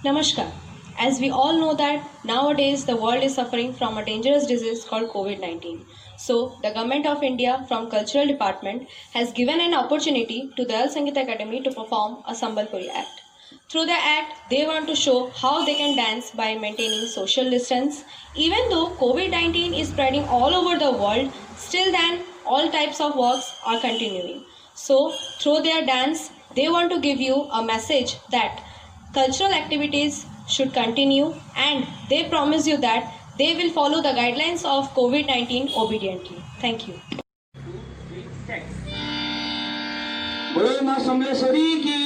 Namaskar. As we all know that nowadays the world is suffering from a dangerous disease called COVID-19. So the government of India from Cultural Department has given an opportunity to the Al Sangeet Academy to perform a Sambalpuri act. Through the act, they want to show how they can dance by maintaining social distance. Even though COVID-19 is spreading all over the world, still then all types of works are continuing. So through their dance, they want to give you a message that cultural activities should continue and they promise you that they will follow the guidelines of COVID-19 obediently. Thank you. बोलो माँ सम्मेश्वरी की